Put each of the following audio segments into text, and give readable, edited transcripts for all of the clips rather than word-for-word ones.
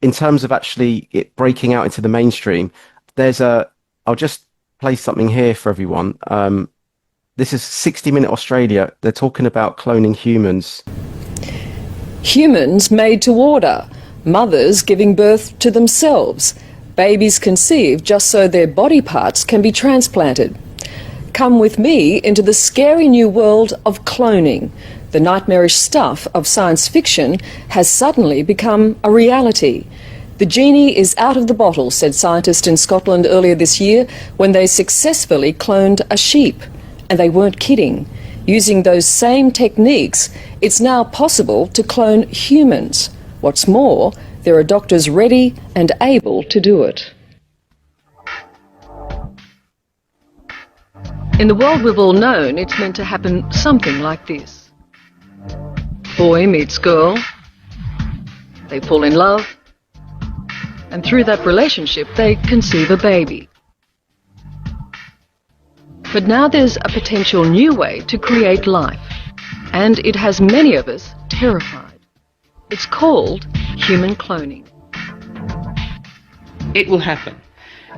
in terms of actually it breaking out into the mainstream, I'll just play something here for everyone. This is 60 Minute Australia. They're talking about cloning humans. Humans made to order, mothers giving birth to themselves, babies conceived just so their body parts can be transplanted. Come with me into the scary new world of cloning. The nightmarish stuff of science fiction has suddenly become a reality. The genie is out of the bottle, said scientists in Scotland earlier this year when they successfully cloned a sheep. And they weren't kidding. Using those same techniques, it's now possible to clone humans. What's more, there are doctors ready and able to do it. In the world we've all known, it's meant to happen something like this. Boy meets girl, they fall in love, and through that relationship they conceive a baby. But now there's a potential new way to create life, and it has many of us terrified. It's called human cloning. It will happen,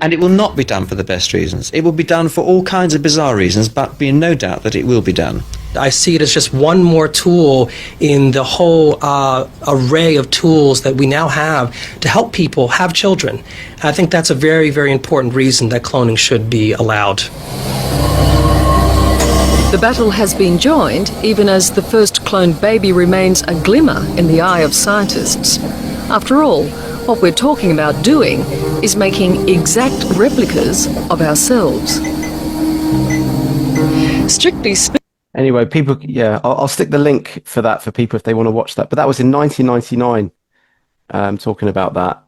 and it will not be done for the best reasons. It will be done for all kinds of bizarre reasons, but be in no doubt that it will be done. I see it as just one more tool in the whole array of tools that we now have to help people have children. I think that's a very, very important reason that cloning should be allowed. The battle has been joined, even as the first cloned baby remains a glimmer in the eye of scientists. After all, what we're talking about doing is making exact replicas of ourselves. Strictly speaking, Anyway, people, yeah, I'll stick the link for that for people if they want to watch that. But that was in 1999, talking about that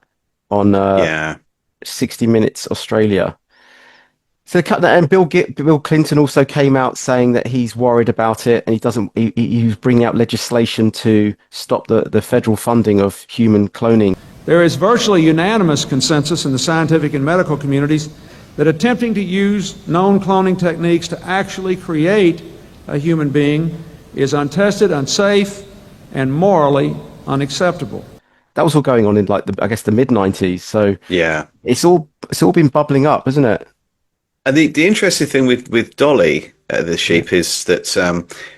on 60 Minutes Australia. So and Bill Clinton also came out saying that he's worried about it, and he was bringing out legislation to stop the federal funding of human cloning. There is virtually unanimous consensus in the scientific and medical communities that attempting to use known cloning techniques to actually create a human being is untested, unsafe, and morally unacceptable. That was all going on in I guess the mid-90s. So yeah, it's all been bubbling up, isn't it? And the interesting thing with Dolly, the sheep, is that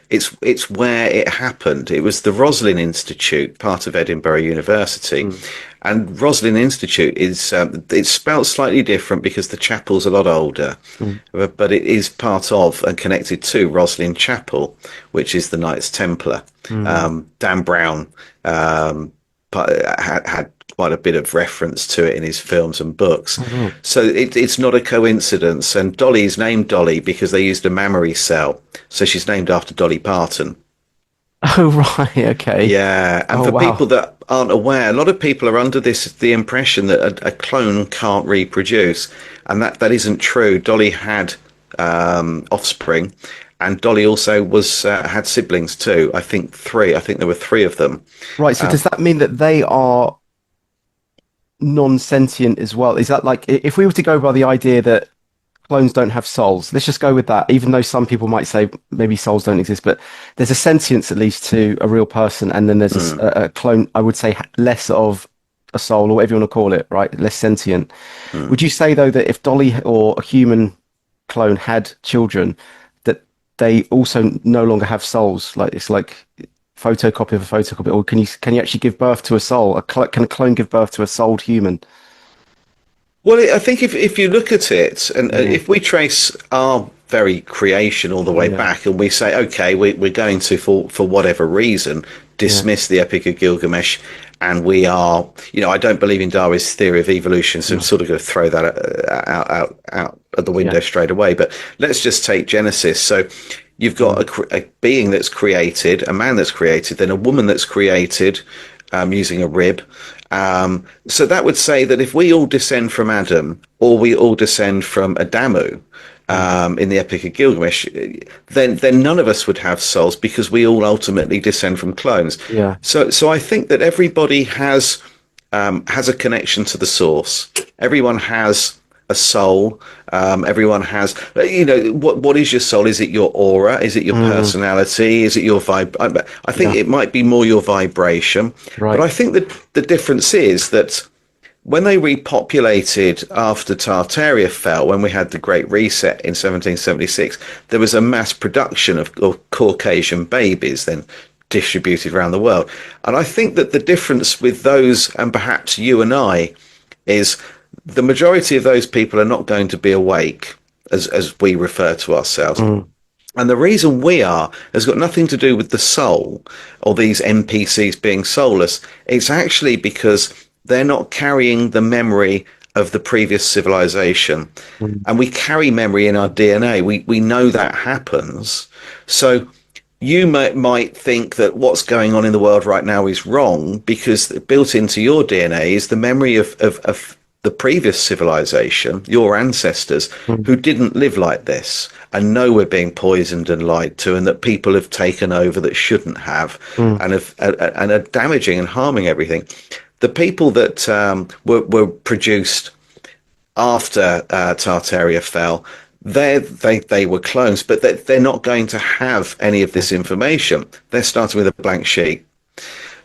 it's where it happened. It was the Roslin Institute, part of Edinburgh University. And Roslin Institute is it's spelt slightly different because the chapel's a lot older, but it is part of and connected to Roslin Chapel, which is the Knights Templar. Dan Brown had quite a bit of reference to it in his films and books. So it's not a coincidence. And Dolly's named Dolly because they used a mammary cell. So she's named after Dolly Parton. Oh, right. Okay. Yeah. And people that aren't aware, a lot of people are under the impression that a clone can't reproduce. And that isn't true. Dolly had offspring. And Dolly also had siblings too. I think 3. I think there were 3 of them. Right. So does that mean that they are non-sentient as well? Is that like, if we were to go by the idea that clones don't have souls, let's just go with that, even though some people might say maybe souls don't exist, but there's a sentience at least to a real person, and then there's a clone, I would say less of a soul, or whatever you want to call it, right? Less sentient. Would you say though that if Dolly or a human clone had children, that they also no longer have souls? Like it's like photocopy of a photocopy, or can you actually give birth to a soul? Can a clone give birth to a souled human? Well, I think if you look at it, and if we trace our very creation all the way back, and we say, okay, we're going to, for whatever reason, dismiss the Epic of Gilgamesh, and we are, I don't believe in Darwin's theory of evolution, so I'm sort of going to throw that out at the window straight away. But let's just take Genesis. So you've got a being that's created, a man that's created, then a woman that's created using a rib. So that would say that if we all descend from Adam, or we all descend from Adamu in the Epic of Gilgamesh, then none of us would have souls because we all ultimately descend from clones. Yeah. So I think that everybody has a connection to the source. Everyone has a soul. Everyone has, what is your soul? Is it your aura? Is it your Mm, personality? Is it your vibe? I think yeah, it might be more your vibration. But right. I think that the difference is that when they repopulated after Tartaria fell, when we had the Great Reset in 1776, there was a mass production of Caucasian babies then distributed around the world. And I think that the difference with those and perhaps you and I is the majority of those people are not going to be awake as we refer to ourselves. Mm, And the reason we are has got nothing to do with the soul or these NPCs being soulless. It's actually because they're not carrying the memory of the previous civilization. mm, And we carry memory in our DNA. We know that happens. So you might think that what's going on in the world right now is wrong because built into your DNA is the memory of the previous civilization, your ancestors, mm, who didn't live like this and know we're being poisoned and lied to, and that people have taken over that shouldn't have, mm. and are damaging and harming everything. The people that were produced after Tartaria fell, they were clones, but they're not going to have any of this information. They're starting with a blank sheet.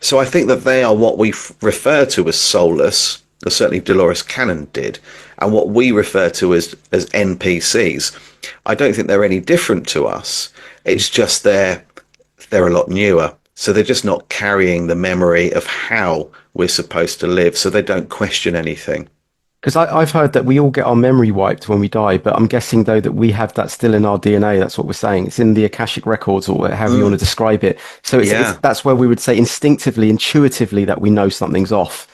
So I think that they are what we refer to as soulless, or certainly Dolores Cannon did, and what we refer to as NPCs. I don't think they're any different to us. It's just they're a lot newer. So they're just not carrying the memory of how we're supposed to live. So they don't question anything. Because I've heard that we all get our memory wiped when we die, but I'm guessing though that we have that still in our DNA. That's what we're saying. It's in the Akashic records, or however you want to describe it. So it's Yeah, that's where we would say instinctively, intuitively that we know something's off,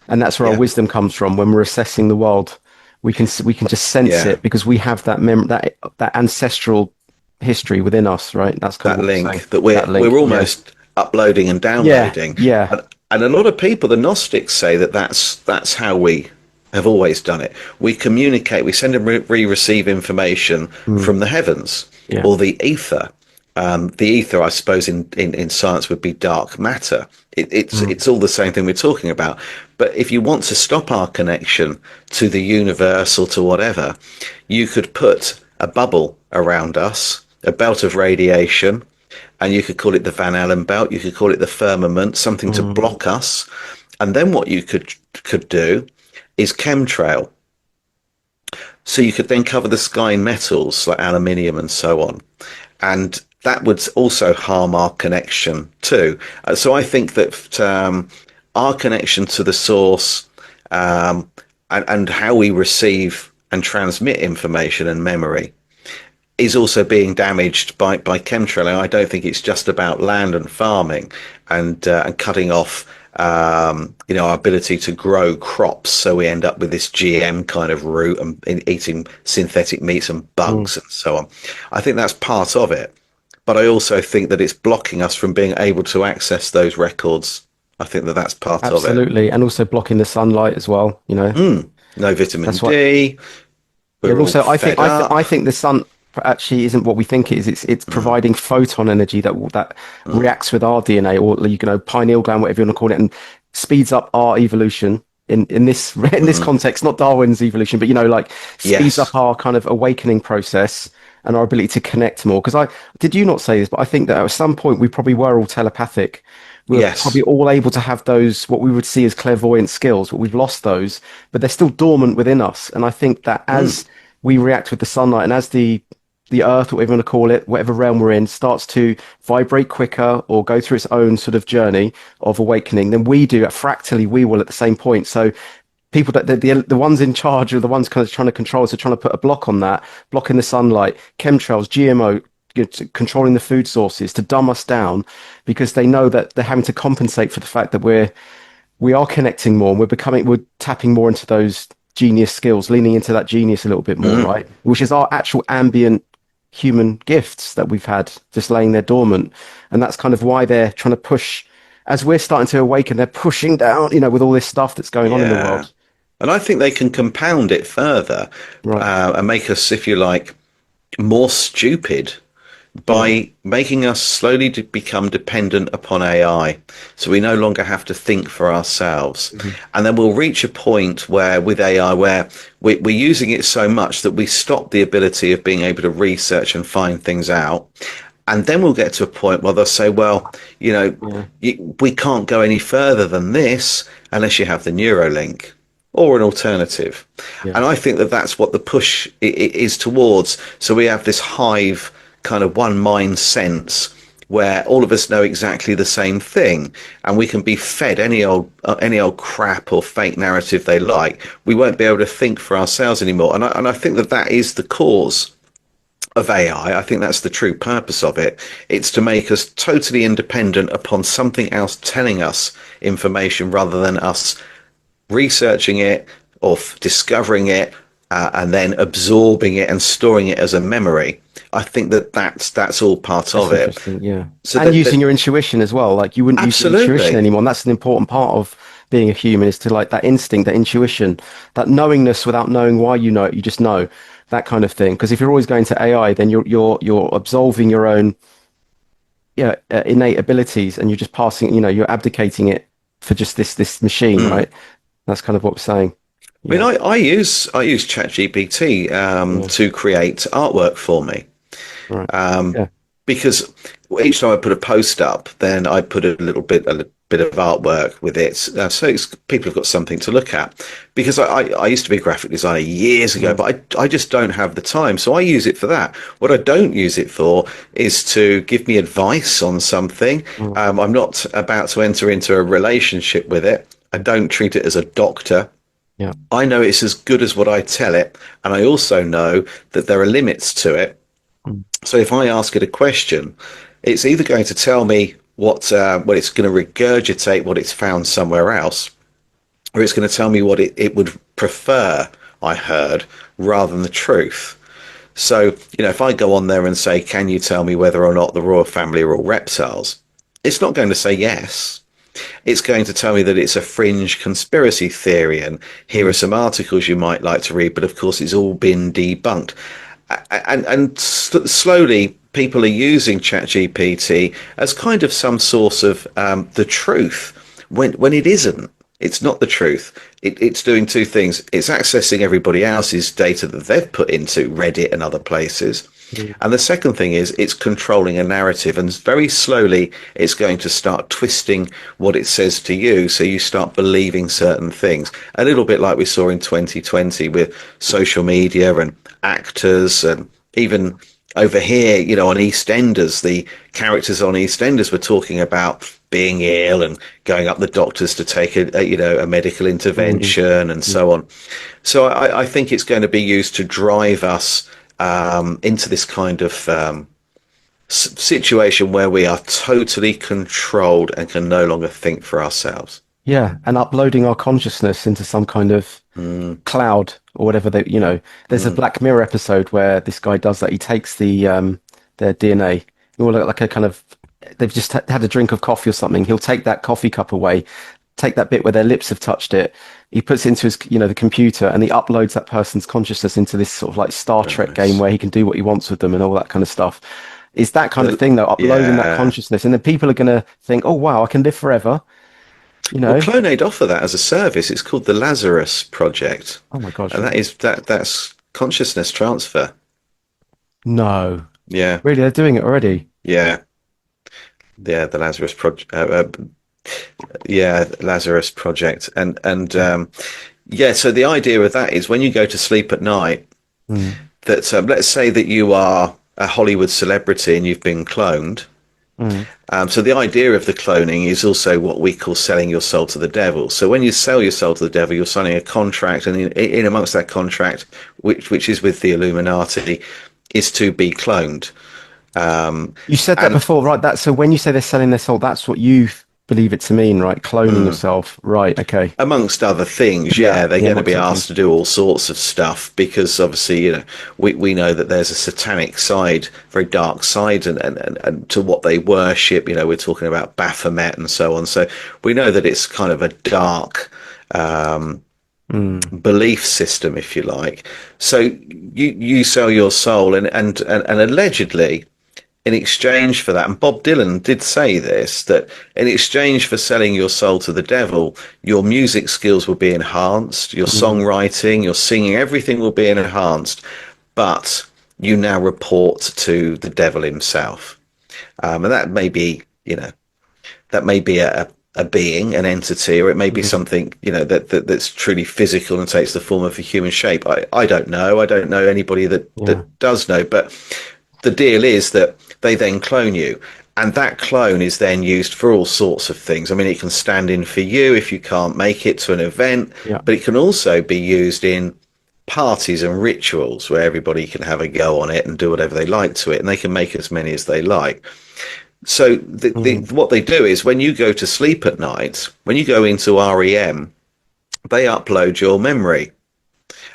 and that's where our yeah, wisdom comes from. When we're assessing the world, we can just sense yeah. it because we have that ancestral history within us, right? That's kind of That what we're saying. link that That we're link, yeah, almost uploading and yeah, downloading, yeah. and a lot of people, the Gnostics, say that that's how we have always done it. We communicate, we send and receive information Mm, from the heavens yeah. or the ether. The ether, I suppose, in science would be dark matter. Mm, It's all the same thing we're talking about. But if you want to stop our connection to the universe or to whatever, you could put a bubble around us, a belt of radiation, and you could call it the Van Allen belt. You could call it the firmament, something to mm, block us. And then what you could do is chemtrail. So you could then cover the sky in metals like aluminium and so on. And that would also harm our connection too. So I think that our connection to the source, and how we receive and transmit information and memory is also being damaged by chemtrailing. I don't think it's just about land and farming and cutting off our ability to grow crops, so we end up with this GM kind of route and eating synthetic meats and mm. bugs and so on. I think that's part of it, but I also think that it's blocking us from being able to access those records. I think that that's part of it. Absolutely, and also blocking the sunlight as well. You know, No vitamin that's what. D. Yeah, and We're all also fed I up. think the sun actually isn't what we think it is. It's providing photon energy that reacts with our DNA, or pineal gland, whatever you want to call it, and speeds up our evolution. In this in this context, not Darwin's evolution, but like speeds up Yes. our kind of awakening process and our ability to connect more. Because I did you not say this, but I think that at some point we probably were all telepathic. We were probably Yes. all able to have those what we would see as clairvoyant skills, but we've lost those, but they're still dormant within us. And I think that as we react with the sunlight and as the earth, whatever you want to call it, whatever realm we're in, starts to vibrate quicker or go through its own sort of journey of awakening, then we do, fractally, we will at the same point. So people that the ones in charge are the ones kind of trying to control us are trying to put a block on that, blocking the sunlight, chemtrails, GMO, controlling the food sources to dumb us down because they know that they're having to compensate for the fact that we are connecting more and we're tapping more into those genius skills, leaning into that genius a little bit more, right? Which is our actual ambient human gifts that we've had just laying there dormant. And that's kind of why they're trying to push, as we're starting to awaken, they're pushing down, with all this stuff that's going on in the Yeah. world. And I think they can compound it further Right. and make us, if you like, more stupid. by making us slowly become dependent upon AI. So we no longer have to think for ourselves. And then we'll reach a point where with AI, where we're using it so much that we stop the ability of being able to research and find things out. And then we'll get to a point where they'll say, well, we can't go any further than this unless you have the Neuro link or an alternative. And I think that that's what the push is towards. So we have this hive kind of one mind sense where all of us know exactly the same thing, and we can be fed any old crap or fake narrative they like. We won't be able to think for ourselves anymore. And I think that that is the cause of AI. I think that's the true purpose of it. It's to make us totally independent upon something else telling us information rather than us researching it or discovering it and then absorbing it and storing it as a memory. I think that that's all part of it. Yeah. So and using your intuition as well. Like you wouldn't use your intuition anymore. And that's an important part of being a human, is to like that instinct, that intuition, that knowingness without knowing why you know it. You just know, that kind of thing. Because if you're always going to AI, then you're absolving your own innate abilities, and you're just passing, you're abdicating it for just this machine, right? That's kind of what we're saying. I mean, I use ChatGPT to create artwork for me. Right. Because each time I put a post up, then I put a bit of artwork with it, so people have got something to look at. Because I used to be a graphic designer years ago, but I just don't have the time, so I use it for that. What I don't use it for is to give me advice on something. I'm not about to enter into a relationship with it. I don't treat it as a doctor. Yeah. I know it's as good as what I tell it, and I also know that there are limits to it. So if I ask it a question, it's either going to tell me what it's going to regurgitate what it's found somewhere else, or it's going to tell me what it would prefer I heard rather than the truth. So, if I go on there and say, can you tell me whether or not the royal family are all reptiles? It's not going to say yes. It's going to tell me that it's a fringe conspiracy theory, and here are some articles you might like to read, but of course it's all been debunked. And slowly people are using ChatGPT as kind of some source of the truth, when it isn't. It's not the truth. It's doing two things. It's accessing everybody else's data that they've put into Reddit and other places. And the second thing is it's controlling a narrative, and very slowly it's going to start twisting what it says to you, so you start believing certain things. A little bit like we saw in 2020 with social media and actors, and even over here, on EastEnders, the characters on EastEnders were talking about being ill and going up the doctors to take a medical intervention and so on. So I think it's going to be used to drive us into this kind of situation where we are totally controlled and can no longer think for ourselves. Yeah, and uploading our consciousness into some kind of cloud or whatever. There's a Black Mirror episode where this guy does that. He takes their DNA, or like a kind of, they've just had a drink of coffee or something. He'll take that coffee cup away, take that bit where their lips have touched it. He puts it into his, the computer, and he uploads that person's consciousness into this sort of like Star Trek game where he can do what he wants with them and all that kind of stuff. Is that kind of thing, though, uploading that consciousness, and then people are going to think, oh wow, I can live forever. Well, Clonaid offer that as a service. It's called the Lazarus Project. Oh my gosh! And that's consciousness transfer. No. Yeah. Really, they're doing it already. Yeah. Yeah, the Lazarus Project. Lazarus Project, and so the idea of that is when you go to sleep at night, that let's say that you are a Hollywood celebrity and you've been cloned. So the idea of the cloning is also what we call selling your soul to the devil. So when you sell your soul to the devil, you're signing a contract, and in amongst that contract, which is with the Illuminati, is to be cloned. You said that before, right? So when you say they're selling their soul, that's what you believe it to mean, right? Cloning yourself, right? Okay. Amongst other things, they're going to be asked to do all sorts of stuff, because obviously, we know that there's a satanic side, very dark side, and to what they worship. We're talking about Baphomet and so on. So we know that it's kind of a dark belief system, if you like. So you sell your soul, and allegedly, in exchange for that, and Bob Dylan did say this, that in exchange for selling your soul to the devil, your music skills will be enhanced, your songwriting, your singing, everything will be enhanced, but you now report to the devil himself. And that may be, that may be a being, an entity, or it may be something, that's truly physical and takes the form of a human shape. I don't know. I don't know anybody that does know, but the deal is that they then clone you, and that clone is then used for all sorts of things. I mean, it can stand in for you if you can't make it to an event, but it can also be used in parties and rituals where everybody can have a go on it and do whatever they like to it, and they can make as many as they like. So what they do is when you go to sleep at night, when you go into REM, they upload your memory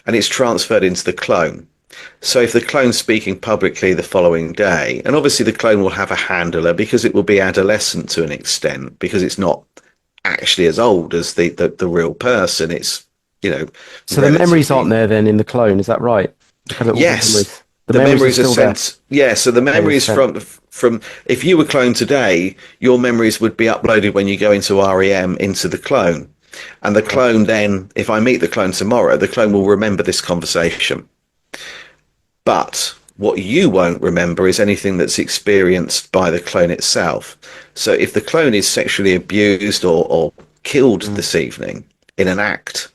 and it's transferred into the clone. So if the clone's speaking publicly the following day, and obviously the clone will have a handler because it will be adolescent to an extent, because it's not actually as old as the real person. It's, So the memories aren't there then in the clone, is that right? Yes. The memories are sent. Yeah, so the memories from if you were cloned today, your memories would be uploaded when you go into REM into the clone. And the clone then, if I meet the clone tomorrow, the clone will remember this conversation. But what you won't remember is anything that's experienced by the clone itself. So if the clone is sexually abused or killed this evening in an act,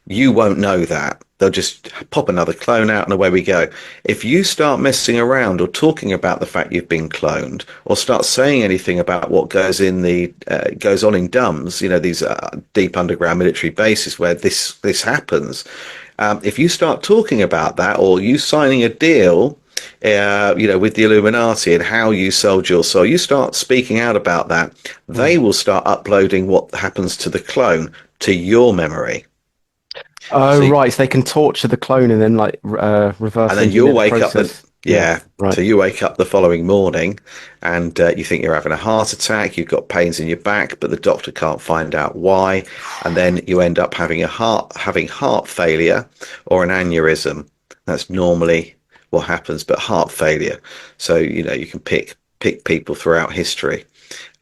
you won't know that. They'll just pop another clone out and away we go. If you start messing around or talking about the fact you've been cloned, or start saying anything about what goes on in DUMBs, these deep underground military bases where this happens, if you start talking about that, or you signing a deal, with the Illuminati and how you sold your soul, you start speaking out about that, they will start uploading what happens to the clone to your memory. Oh, so right. So they can torture the clone and then reverse. And then you'll wake up. Right. So you wake up the following morning, and you think you're having a heart attack. You've got pains in your back, but the doctor can't find out why. And then you end up having heart failure or an aneurysm. That's normally what happens, but heart failure. So you can pick people throughout history.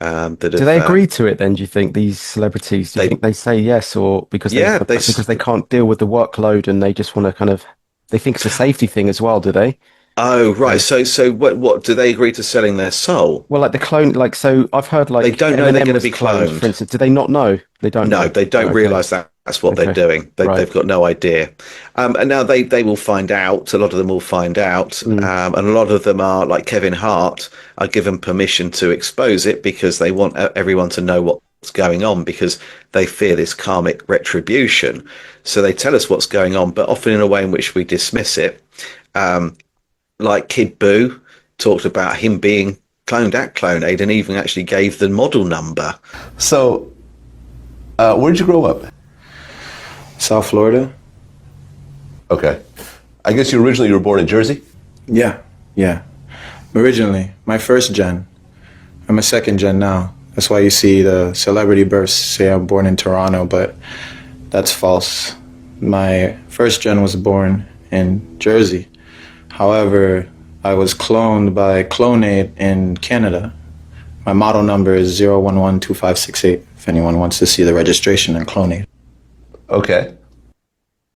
Do they agree to it then, do you think, these celebrities? Do you think they say yes, or because they can't deal with the workload and they just want to they think it's a safety thing as well, do they? Oh, right. So what do they agree to selling their soul? Well, like the clone, so I've heard they don't know they're going to be cloned. For instance, do they not know? They don't know. No, they don't realise that's what they're doing. They've got no idea. And now they will find out. A lot of them will find out. And a lot of them are, like Kevin Hart, are given permission to expose it because they want everyone to know what's going on, because they fear this karmic retribution. So they tell us what's going on, but often in a way in which we dismiss it. Like Kid Boo talked about him being cloned at Clonaid and even actually gave the model number. So, where did you grow up? South Florida. Okay. I guess you were born in Jersey? Yeah. Originally, my first gen. I'm a second gen now. That's why you see the celebrity bursts say I'm born in Toronto, but that's false. My first gen was born in Jersey. However, I was cloned by Clonaid in Canada. My model number is 0112568, if anyone wants to see the registration in Clonaid. Okay.